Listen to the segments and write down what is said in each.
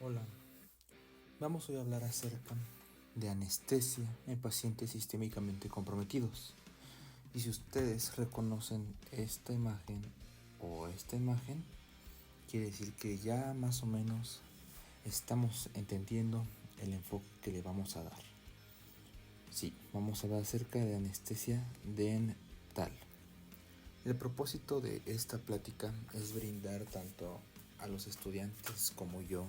Hola, vamos hoy a hablar acerca de anestesia en pacientes sistémicamente comprometidos. Y si ustedes reconocen esta imagen o esta imagen, quiere decir que ya más o menos estamos entendiendo el enfoque que le vamos a dar. Sí, vamos a hablar acerca de anestesia dental. El propósito de esta plática es brindar tanto a los estudiantes como yo,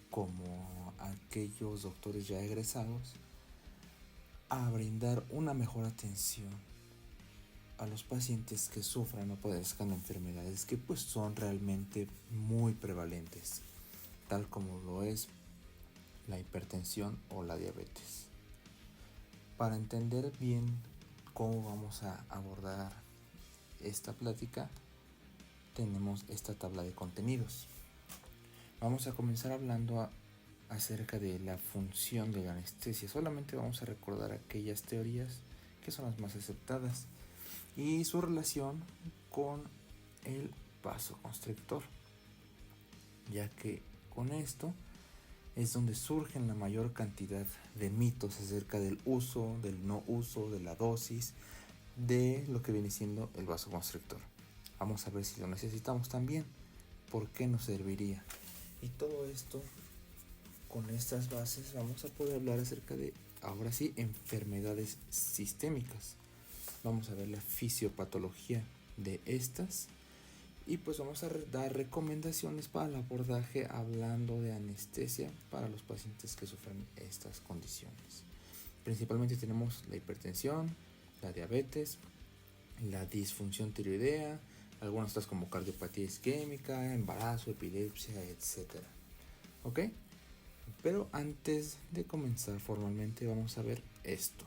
como aquellos doctores ya egresados, a brindar una mejor atención a los pacientes que sufran o padezcan enfermedades que pues son realmente muy prevalentes, tal como lo es la hipertensión o la diabetes. Para entender bien cómo vamos a abordar esta plática, tenemos esta tabla de contenidos. Vamos a comenzar hablando acerca de la función de la anestesia. Solamente vamos a recordar aquellas teorías que son las más aceptadas y su relación con el vasoconstrictor, ya que con esto es donde surgen la mayor cantidad de mitos acerca del uso, del no uso, de la dosis, de lo que viene siendo el vasoconstrictor. Vamos a ver si lo necesitamos también, por qué nos serviría. Y todo esto, con estas bases, vamos a poder hablar acerca de, ahora sí, enfermedades sistémicas. Vamos a ver la fisiopatología de estas y pues vamos a dar recomendaciones para el abordaje hablando de anestesia para los pacientes que sufren estas condiciones. Principalmente tenemos la hipertensión, la diabetes, la disfunción tiroidea, algunas otras como cardiopatía isquémica, embarazo, epilepsia, etc. ¿Ok? Pero antes de comenzar formalmente vamos a ver esto.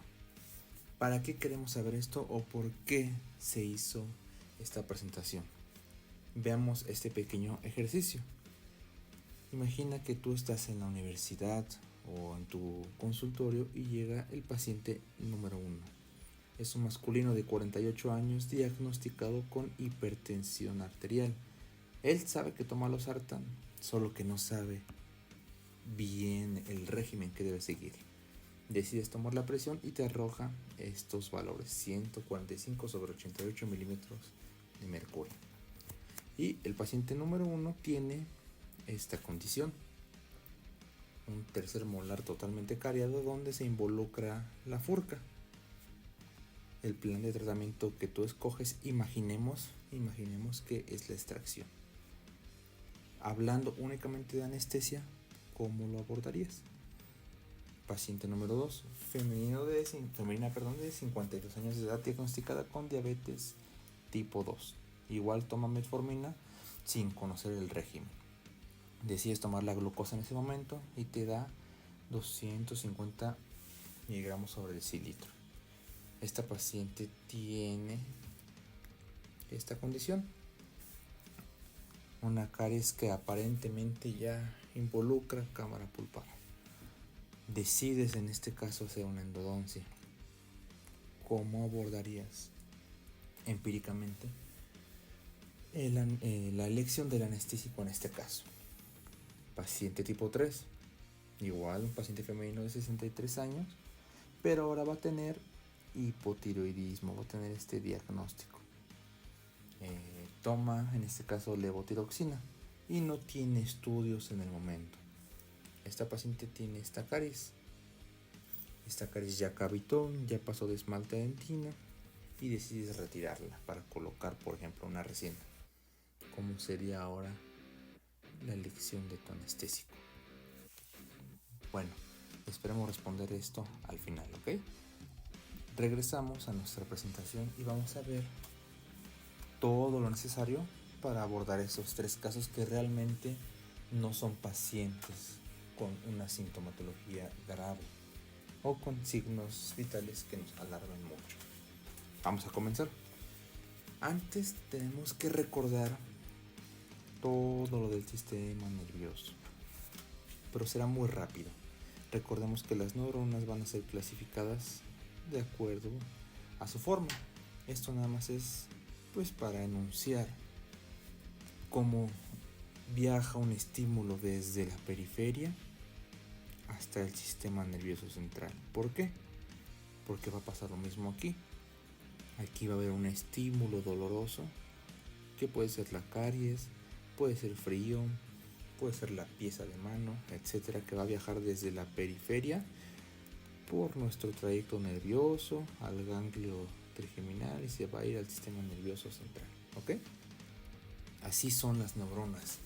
¿Para qué queremos saber esto o por qué se hizo esta presentación? Veamos este pequeño ejercicio. Imagina que tú estás en la universidad o en tu consultorio y llega el paciente número 1. Es un masculino de 48 años diagnosticado con hipertensión arterial. Él sabe que toma losartán, solo que no sabe bien el régimen que debe seguir. Decides tomar la presión y te arroja estos valores: 145/88 milímetros de mercurio. Y el paciente número 1 tiene esta condición: un tercer molar totalmente cariado donde se involucra la furca. El plan de tratamiento que tú escoges, imaginemos que es la extracción. Hablando únicamente de anestesia, ¿cómo lo abordarías? Paciente número 2, femenina de 52 años de edad, diagnosticada con diabetes tipo 2. Igual toma metformina sin conocer el régimen. Decides tomar la glucosa en ese momento y te da 250 miligramos sobre decilitro. Esta paciente tiene esta condición: una caries que aparentemente ya involucra cámara pulpar. Decides en este caso hacer una endodoncia. ¿Cómo abordarías empíricamente la elección del anestésico en este caso? Paciente tipo 3, igual un paciente femenino de 63 años, pero ahora va a tener hipotiroidismo, va a tener este diagnóstico. Toma en este caso levotiroxina y no tiene estudios en el momento. Esta paciente tiene esta caries ya cavitó, ya pasó de esmalte a dentina y decides retirarla para colocar, por ejemplo, una resina. ¿Cómo sería ahora la elección de tu anestésico? Bueno, esperemos responder esto al final, ¿ok? Regresamos a nuestra presentación y vamos a ver todo lo necesario para abordar esos 3 casos que realmente no son pacientes con una sintomatología grave o con signos vitales que nos alarmen mucho. Vamos a comenzar. Antes tenemos que recordar todo lo del sistema nervioso, pero será muy rápido. Recordemos que las neuronas van a ser clasificadas de acuerdo a su forma. Esto nada más es pues para enunciar cómo viaja un estímulo desde la periferia hasta el sistema nervioso central. ¿Por qué? Porque va a pasar lo mismo aquí. Aquí va a haber un estímulo doloroso, que puede ser la caries, puede ser frío, puede ser la pieza de mano, etcétera, que va a viajar desde la periferia por nuestro trayecto nervioso al ganglio trigeminal y se va a ir al sistema nervioso central. ¿Ok? Así son las neuronas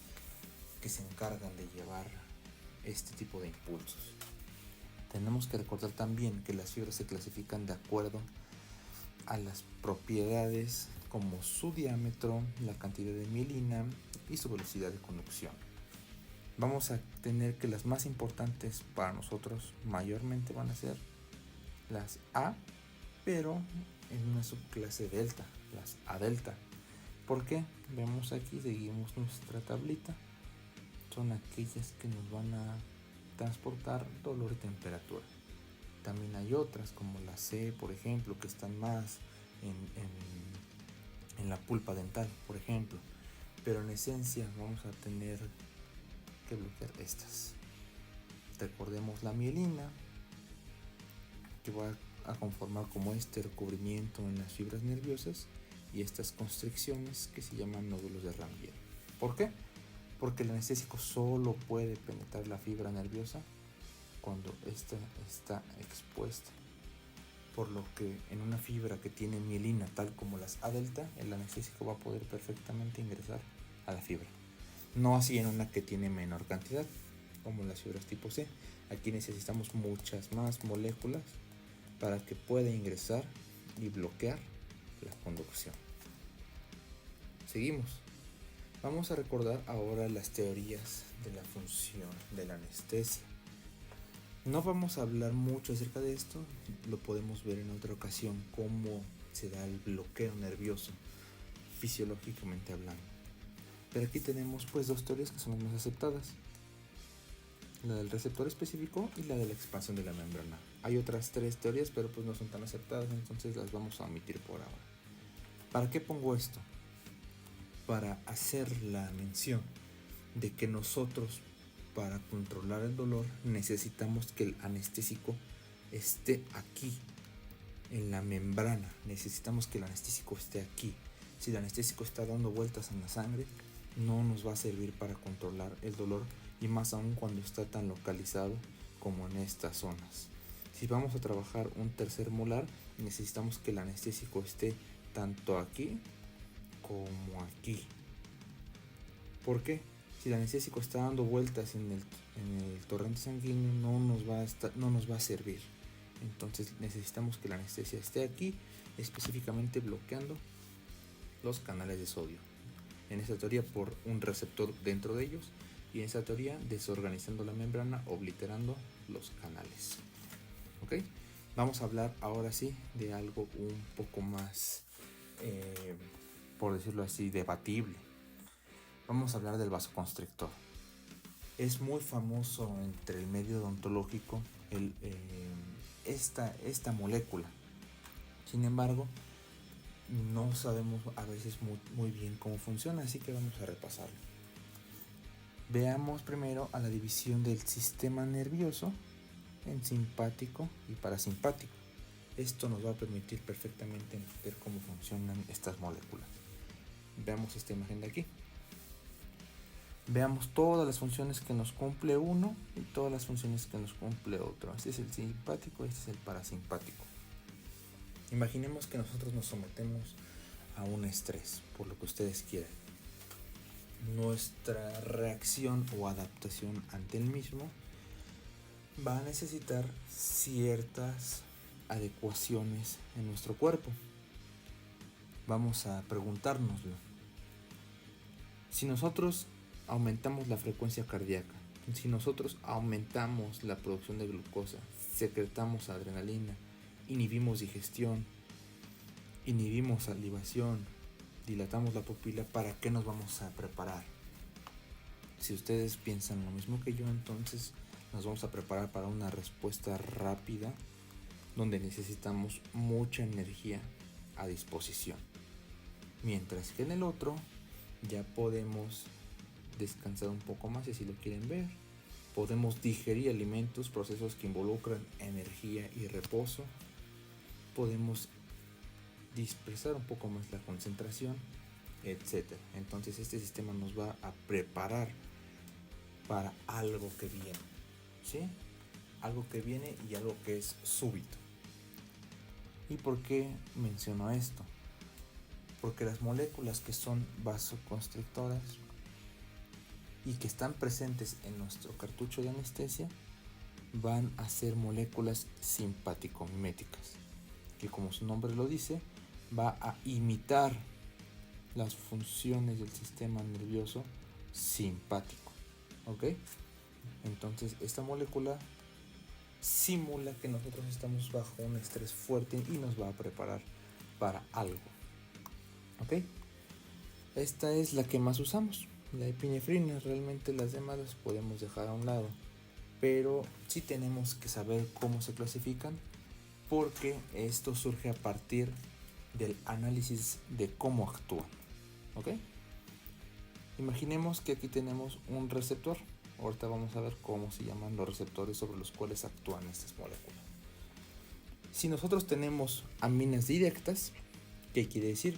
que se encargan de llevar este tipo de impulsos. Tenemos que recordar también que las fibras se clasifican de acuerdo a las propiedades como su diámetro, la cantidad de mielina y su velocidad de conducción. Vamos a tener que las más importantes para nosotros mayormente van a ser las A, pero en una subclase delta, las A delta. ¿Por qué? Vemos aquí, seguimos nuestra tablita. Son aquellas que nos van a transportar dolor y temperatura. También hay otras como la C, por ejemplo, que están más en la pulpa dental, por ejemplo. Pero en esencia vamos a tener que bloquear estas. Recordemos la mielina, que va a conformar como este recubrimiento en las fibras nerviosas, y estas constricciones que se llaman nódulos de Ranvier. ¿Por qué? Porque el anestésico solo puede penetrar la fibra nerviosa cuando ésta está expuesta. Por lo que en una fibra que tiene mielina, tal como las A delta, el anestésico va a poder perfectamente ingresar a la fibra. No así en una que tiene menor cantidad, como las fibras tipo C. Aquí necesitamos muchas más moléculas para que pueda ingresar y bloquear la conducción. Seguimos. Vamos a recordar ahora las teorías de la función de la anestesia. No vamos a hablar mucho acerca de esto, lo podemos ver en otra ocasión, cómo se da el bloqueo nervioso, fisiológicamente hablando. Pero aquí tenemos pues dos teorías que son las más aceptadas: la del receptor específico y la de la expansión de la membrana. Hay otras tres teorías, pero pues no son tan aceptadas, entonces las vamos a omitir por ahora. ¿Para qué pongo esto? Para hacer la mención de que nosotros, para controlar el dolor, necesitamos que el anestésico esté aquí, en la membrana. Necesitamos que el anestésico esté aquí. Si el anestésico está dando vueltas en la sangre, no nos va a servir para controlar el dolor, y más aún cuando está tan localizado como en estas zonas. Si vamos a trabajar un tercer molar, necesitamos que el anestésico esté tanto aquí como aquí. ¿Por qué? Si el anestésico está dando vueltas en el torrente sanguíneo, no nos va a servir. Entonces necesitamos que la anestesia esté aquí, específicamente bloqueando los canales de sodio. En esta teoría por un receptor dentro de ellos, y en esta teoría desorganizando la membrana, obliterando los canales. ¿Ok? Vamos a hablar ahora sí de algo un poco más, por decirlo así, debatible. Vamos a hablar del vasoconstrictor. Es muy famoso entre el medio odontológico esta molécula. Sin embargo, no sabemos a veces muy bien cómo funciona, así que vamos a repasarlo. Veamos primero a la división del sistema nervioso en simpático y parasimpático. Esto nos va a permitir perfectamente entender cómo funcionan estas moléculas. Veamos esta imagen de aquí. Veamos todas las funciones que nos cumple uno y todas las funciones que nos cumple otro. Este es el simpático, este es el parasimpático. Imaginemos que nosotros nos sometemos a un estrés, por lo que ustedes quieran. Nuestra reacción o adaptación ante el mismo va a necesitar ciertas adecuaciones en nuestro cuerpo. Vamos a preguntárnoslo. Si nosotros aumentamos la frecuencia cardíaca, si nosotros aumentamos la producción de glucosa, secretamos adrenalina, inhibimos digestión, inhibimos salivación, dilatamos la pupila, ¿para qué nos vamos a preparar? Si ustedes piensan lo mismo que yo, entonces nos vamos a preparar para una respuesta rápida, donde necesitamos mucha energía a disposición. Mientras que en el otro ya podemos descansar un poco más si así lo quieren ver. Podemos digerir alimentos, procesos que involucran energía y reposo. Podemos dispersar un poco más la concentración, etc. Entonces este sistema nos va a preparar para algo que viene, ¿sí? Algo que viene y algo que es súbito. ¿Y por qué menciono esto? Porque las moléculas que son vasoconstrictoras y que están presentes en nuestro cartucho de anestesia van a ser moléculas simpático-miméticas, que como su nombre lo dice, va a imitar las funciones del sistema nervioso simpático, ¿ok? Entonces esta molécula simula que nosotros estamos bajo un estrés fuerte y nos va a preparar para algo, ¿ok? Esta es la que más usamos, la epinefrina. Realmente las demás las podemos dejar a un lado, pero sí tenemos que saber cómo se clasifican, porque esto surge a partir del análisis de cómo actúan, ¿ok? Imaginemos que aquí tenemos un receptor. Ahorita vamos a ver cómo se llaman los receptores sobre los cuales actúan estas moléculas. Si nosotros tenemos aminas directas, ¿qué quiere decir?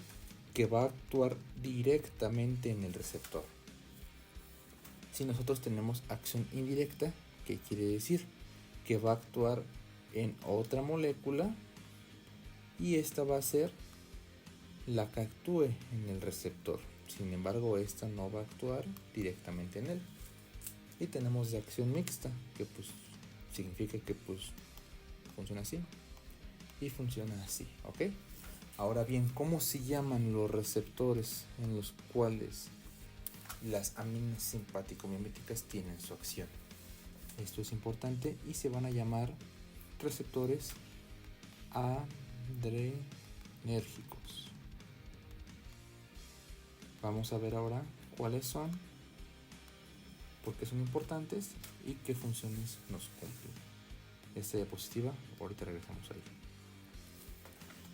Que va a actuar directamente en el receptor. Si nosotros tenemos acción indirecta, ¿qué quiere decir? Que va a actuar en otra molécula y esta va a ser la que actúe en el receptor. Sin embargo, esta no va a actuar directamente en él. Y tenemos de acción mixta, que pues significa que pues funciona así y funciona así, ¿ok? Ahora bien, ¿cómo se llaman los receptores en los cuales las aminas simpático-miméticas tienen su acción? Esto es importante y se van a llamar receptores adrenérgicos. Vamos a ver ahora cuáles son, por qué son importantes y qué funciones nos cumplen. Esta diapositiva, ahorita regresamos ahí.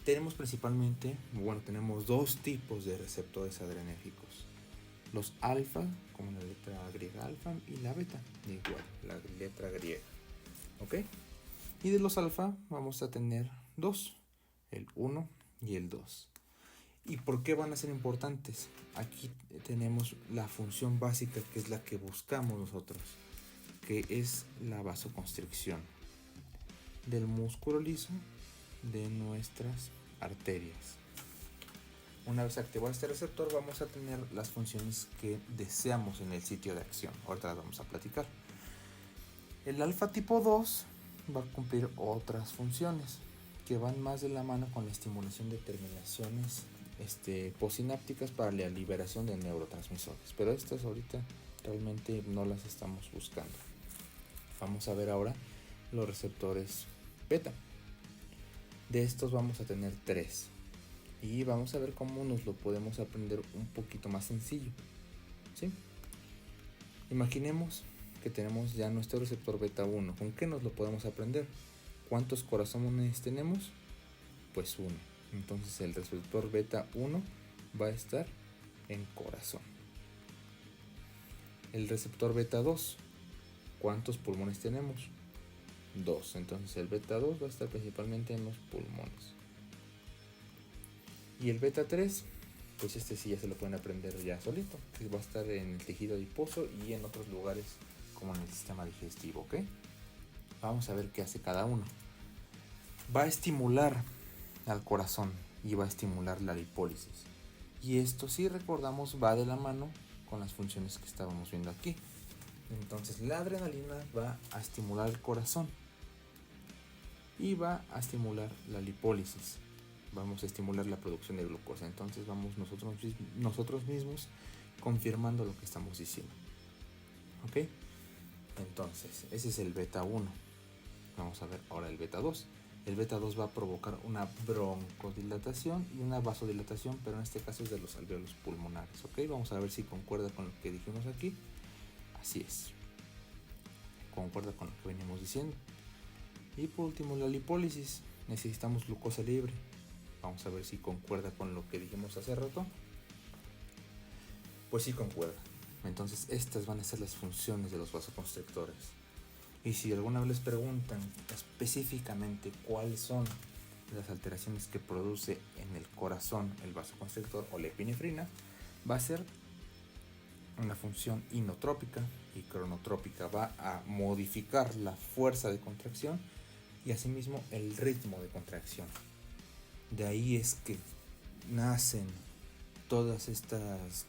Tenemos principalmente, tenemos dos tipos de receptores adrenérgicos. Los alfa, como la letra griega alfa, y la beta, igual, la letra griega. ¿Ok? Y de los alfa vamos a tener dos, el 1 y el 2. ¿Y por qué van a ser importantes? Aquí tenemos la función básica, que es la que buscamos nosotros, que es la vasoconstricción del músculo liso de nuestras arterias. Una vez activado este receptor, vamos a tener las funciones que deseamos en el sitio de acción. Ahorita las vamos a platicar. El alfa tipo 2 va a cumplir otras funciones que van más de la mano con la estimulación de terminaciones postsinápticas para la liberación de neurotransmisores, pero estas ahorita realmente no las estamos buscando. Vamos a ver ahora los receptores beta. De estos vamos a tener 3 y vamos a ver cómo nos lo podemos aprender un poquito más sencillo, ¿sí? Imaginemos que tenemos ya nuestro receptor beta 1. ¿Con qué nos lo podemos aprender? ¿Cuántos corazones tenemos? Pues 1. Entonces el receptor beta 1 va a estar en corazón. El receptor beta 2, ¿cuántos pulmones tenemos? 2. Entonces el beta 2 va a estar principalmente en los pulmones. Y el beta 3, pues sí ya se lo pueden aprender ya solito, que va a estar en el tejido adiposo y en otros lugares como en el sistema digestivo, ¿ok? Vamos a ver qué hace cada uno. Va a estimular al corazón y va a estimular la lipólisis. Y esto, si recordamos, va de la mano con las funciones que estábamos viendo aquí. Entonces la adrenalina va a estimular el corazón y va a estimular la lipólisis. Vamos a estimular la producción de glucosa. Entonces vamos nosotros mismos confirmando lo que estamos diciendo, ¿ok? Entonces ese es el beta 1. Vamos a ver ahora el beta 2. El beta 2 va a provocar una broncodilatación y una vasodilatación, pero en este caso es de los alvéolos pulmonares, ¿ok? Vamos a ver si concuerda con lo que dijimos aquí. Así es, concuerda con lo que venimos diciendo. Y por último, la lipólisis. Necesitamos glucosa libre. Vamos a ver si concuerda con lo que dijimos hace rato. Pues sí concuerda. Entonces estas van a ser las funciones de los vasoconstrictores. Y si alguna vez les preguntan específicamente cuáles son las alteraciones que produce en el corazón el vasoconstrictor o la epinefrina, va a ser una función inotrópica y cronotrópica. Va a modificar la fuerza de contracción y asimismo el ritmo de contracción. De ahí es que nacen todas estas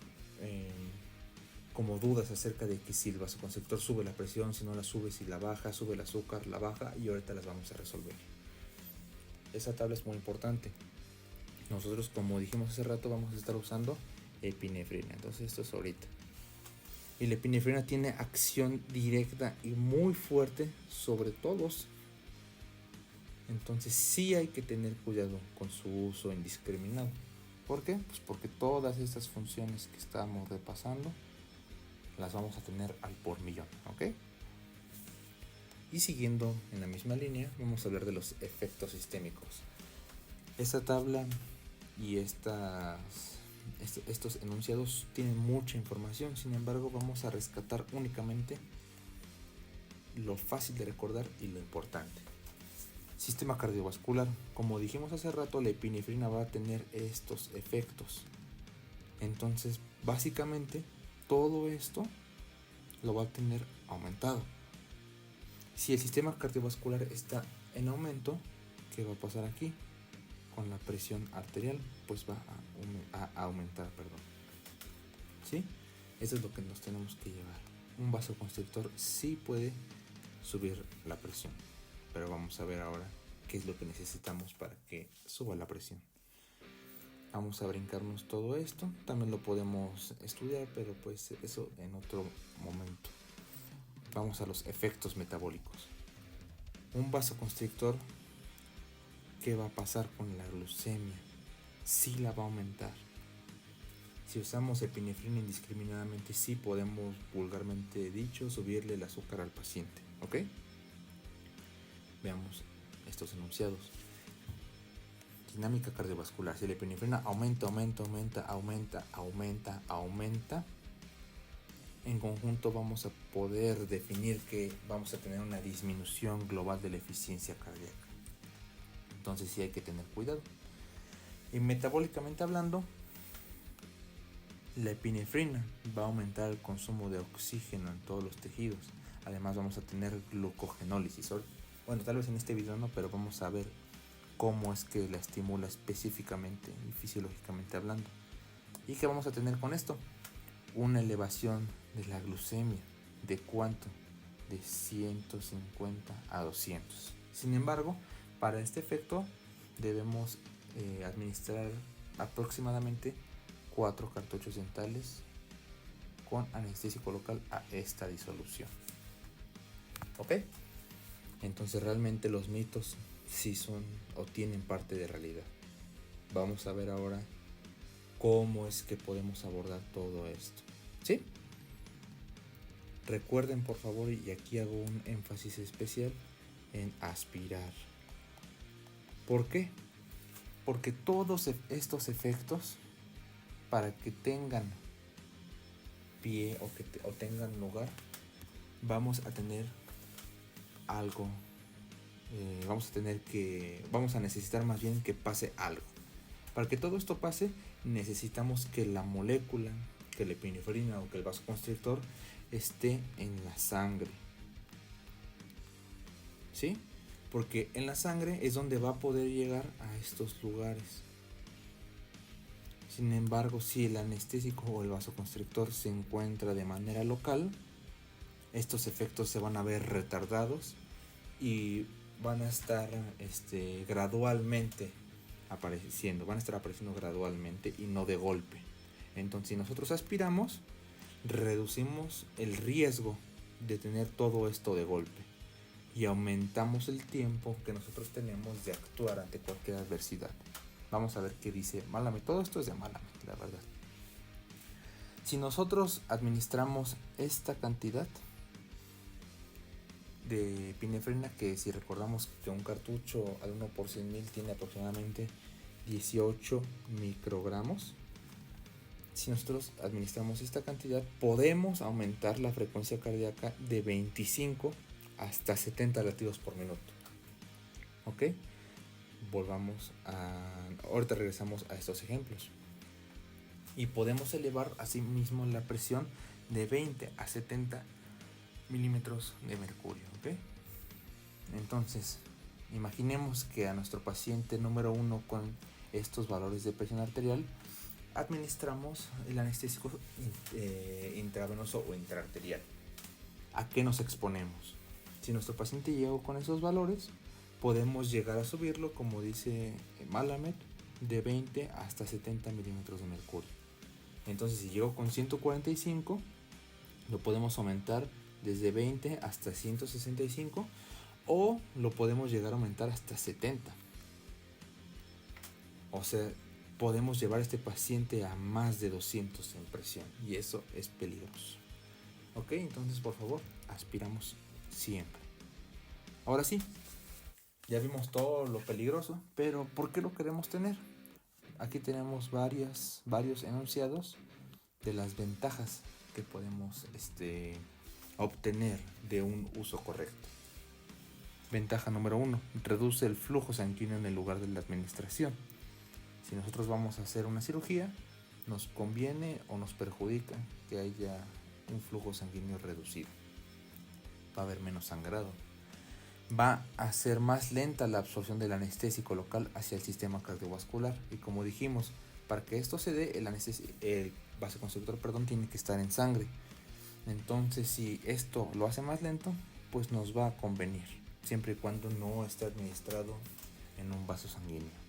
como dudas acerca de que si el vasoconstrictor sube la presión, si no la sube, si la baja, sube el azúcar, la baja, y ahorita las vamos a resolver. Esa tabla es muy importante. Nosotros, como dijimos hace rato, vamos a estar usando epinefrina. Entonces esto es ahorita. Y la epinefrina tiene acción directa y muy fuerte sobre todos. Entonces sí hay que tener cuidado con su uso indiscriminado. ¿Por qué? Pues porque todas estas funciones que estamos repasando las vamos a tener al por millón, ¿ok? Y siguiendo en la misma línea, vamos a hablar de los efectos sistémicos. Esta tabla y estos enunciados tienen mucha información, sin embargo vamos a rescatar únicamente lo fácil de recordar y lo importante. Sistema cardiovascular, como dijimos hace rato, la epinefrina va a tener estos efectos. Entonces, básicamente, todo esto lo va a tener aumentado. Si el sistema cardiovascular está en aumento, ¿qué va a pasar aquí? Con la presión arterial, pues va a aumentar, perdón. ¿Sí? Eso es lo que nos tenemos que llevar. Un vasoconstrictor sí puede subir la presión, pero vamos a ver ahora qué es lo que necesitamos para que suba la presión. Vamos a brincarnos todo esto, también lo podemos estudiar, pero pues eso en otro momento. Vamos a los efectos metabólicos. Un vasoconstrictor, ¿qué va a pasar con la glucemia? Sí la va a aumentar. Si usamos epinefrina indiscriminadamente, sí podemos, vulgarmente dicho, subirle el azúcar al paciente, ¿ok? Veamos estos enunciados. Dinámica cardiovascular. Si la epinefrina aumenta, en conjunto vamos a poder definir que vamos a tener una disminución global de la eficiencia cardíaca. Entonces sí hay que tener cuidado. Y metabólicamente hablando, la epinefrina va a aumentar el consumo de oxígeno en todos los tejidos. Además vamos a tener glucogenólisis. Bueno, tal vez en este video no, pero vamos a ver cómo es que la estimula específicamente y fisiológicamente hablando. ¿Y qué vamos a tener con esto? Una elevación de la glucemia. ¿De cuánto? De 150 a 200. Sin embargo, para este efecto debemos administrar aproximadamente 4 cartuchos dentales con anestésico local a esta disolución. ¿Ok? Entonces realmente los mitos sí son o tienen parte de realidad. Vamos a ver ahora cómo es que podemos abordar todo esto. ¿Sí? Recuerden por favor, y aquí hago un énfasis especial en aspirar. ¿Por qué? Porque todos estos efectos, para que tengan pie o tengan lugar, vamos a tener algo. Vamos a necesitar más bien que pase algo. Para que todo esto pase, necesitamos que la molécula, que la epinefrina o que el vasoconstrictor esté en la sangre. ¿Sí? Porque en la sangre es donde va a poder llegar a estos lugares. Sin embargo, si el anestésico o el vasoconstrictor se encuentra de manera local, estos efectos se van a ver retardados y van a estar gradualmente apareciendo, van a estar apareciendo gradualmente y no de golpe. Entonces, si nosotros aspiramos, reducimos el riesgo de tener todo esto de golpe y aumentamos el tiempo que nosotros tenemos de actuar ante cualquier adversidad. Vamos a ver qué dice Malamud. Todo esto es de Malamud, la verdad. Si nosotros administramos esta cantidad de epinefrina, que si recordamos que un cartucho al 1 por 100.000 tiene aproximadamente 18 microgramos. Si nosotros administramos esta cantidad, podemos aumentar la frecuencia cardíaca de 25 hasta 70 latidos por minuto. ¿Ok? Ahorita regresamos a estos ejemplos. Y podemos elevar asimismo la presión de 20 a 70 milímetros de mercurio. ¿Ok? Entonces, imaginemos que a nuestro paciente número 1 con estos valores de presión arterial administramos el anestésico intravenoso o intraarterial. ¿A qué nos exponemos? Si nuestro paciente llegó con esos valores, podemos llegar a subirlo, como dice Malamed, de 20 hasta 70 milímetros de mercurio. Entonces, si llegó con 145, lo podemos aumentar desde 20 hasta 165, o lo podemos llegar a aumentar hasta 70. O sea, podemos llevar a este paciente a más de 200 en presión, y eso es peligroso. Ok, entonces por favor, aspiramos siempre. Ahora sí, ya vimos todo lo peligroso, pero ¿por qué lo queremos tener? Aquí tenemos varios enunciados de las ventajas que podemos obtener de un uso correcto. Ventaja número 1, reduce el flujo sanguíneo en el lugar de la administración. Si nosotros vamos a hacer una cirugía, nos conviene o nos perjudica que haya un flujo sanguíneo reducido. Va a haber menos sangrado. Va a ser más lenta la absorción del anestésico local hacia el sistema cardiovascular. Y como dijimos, para que esto se dé, el vasoconstrictor tiene que estar en sangre. Entonces, si esto lo hace más lento, pues nos va a convenir, siempre y cuando no esté administrado en un vaso sanguíneo.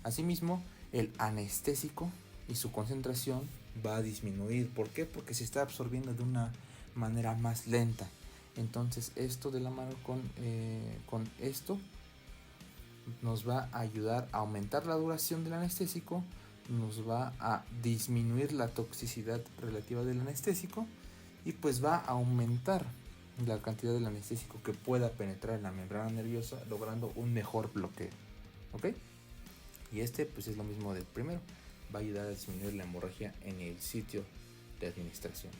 Asimismo, el anestésico y su concentración va a disminuir. ¿Por qué? Porque se está absorbiendo de una manera más lenta. Entonces, esto de la mano con esto nos va a ayudar a aumentar la duración del anestésico, nos va a disminuir la toxicidad relativa del anestésico y pues va a aumentar la cantidad del anestésico que pueda penetrar en la membrana nerviosa, logrando un mejor bloqueo. ¿Ok? Y pues es lo mismo del primero, va a ayudar a disminuir la hemorragia en el sitio de administración.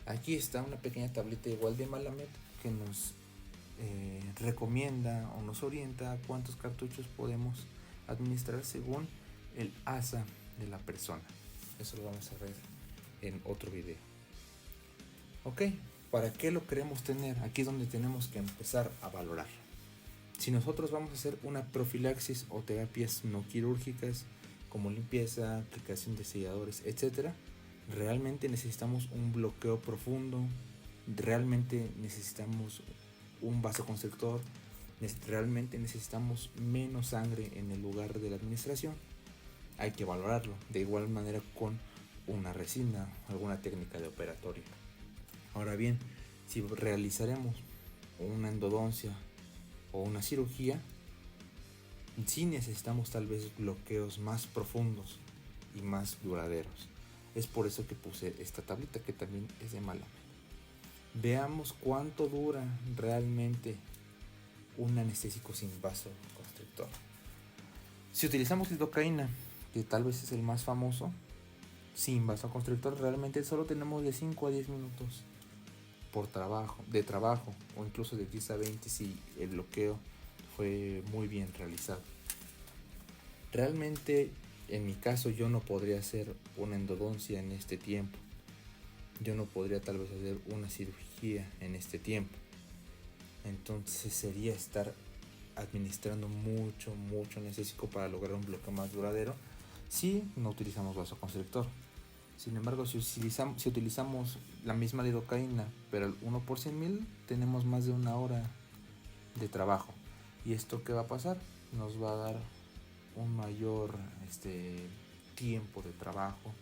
Aquí está una pequeña tablita igual de Malamed que nos recomienda o nos orienta a cuántos cartuchos podemos administrar según el ASA de la persona. Eso lo vamos a ver en otro video. Ok, ¿para qué lo queremos tener? Aquí es donde tenemos que empezar a valorar. Si nosotros vamos a hacer una profilaxis o terapias no quirúrgicas como limpieza, aplicación de selladores, etc., realmente necesitamos un bloqueo profundo, realmente necesitamos un vasoconstrictor, realmente necesitamos menos sangre en el lugar de la administración. Hay que valorarlo de igual manera con una resina, alguna técnica de operatorio. Ahora bien, si realizaremos una endodoncia o una cirugía, sí necesitamos tal vez bloqueos más profundos y más duraderos. Es por eso que puse esta tablita, que también es de Malamed. Veamos cuánto dura realmente un anestésico sin vasoconstrictor. Si utilizamos lidocaína, que tal vez es el más famoso, sin vasoconstrictor, realmente solo tenemos de 5 a 10 minutos de trabajo, o incluso de 10 a 20 si el bloqueo fue muy bien realizado. Realmente, en mi caso, yo no podría hacer una endodoncia en este tiempo. Yo no podría tal vez hacer una cirugía en este tiempo. Entonces sería estar administrando mucho anestésico para lograr un bloqueo más duradero si no utilizamos vasoconstrictor. Sin embargo, si utilizamos la misma lidocaína, pero el 1 por 100,000, tenemos más de una hora de trabajo. ¿Y esto qué va a pasar? Nos va a dar un mayor tiempo de trabajo,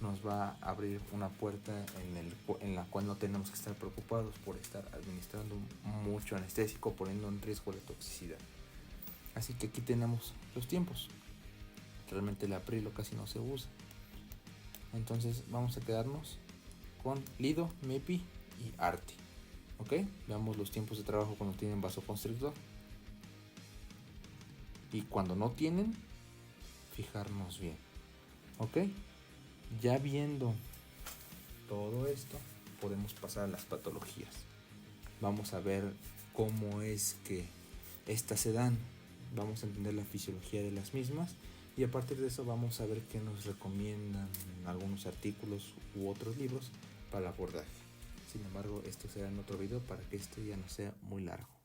nos va a abrir una puerta en la cual no tenemos que estar preocupados por estar administrando mucho anestésico, poniendo en riesgo la toxicidad. Así que aquí tenemos los tiempos. Realmente el aprilo casi no se usa. Entonces vamos a quedarnos con Lido, MEPI y ARTI. ¿Ok? Veamos los tiempos de trabajo cuando tienen vasoconstrictor. Y cuando no tienen, fijarnos bien. ¿Ok? Ya viendo todo esto, podemos pasar a las patologías. Vamos a ver cómo es que estas se dan, vamos a entender la fisiología de las mismas y a partir de eso vamos a ver qué nos recomiendan algunos artículos u otros libros para el abordaje. Sin embargo, esto será en otro video para que este ya no sea muy largo.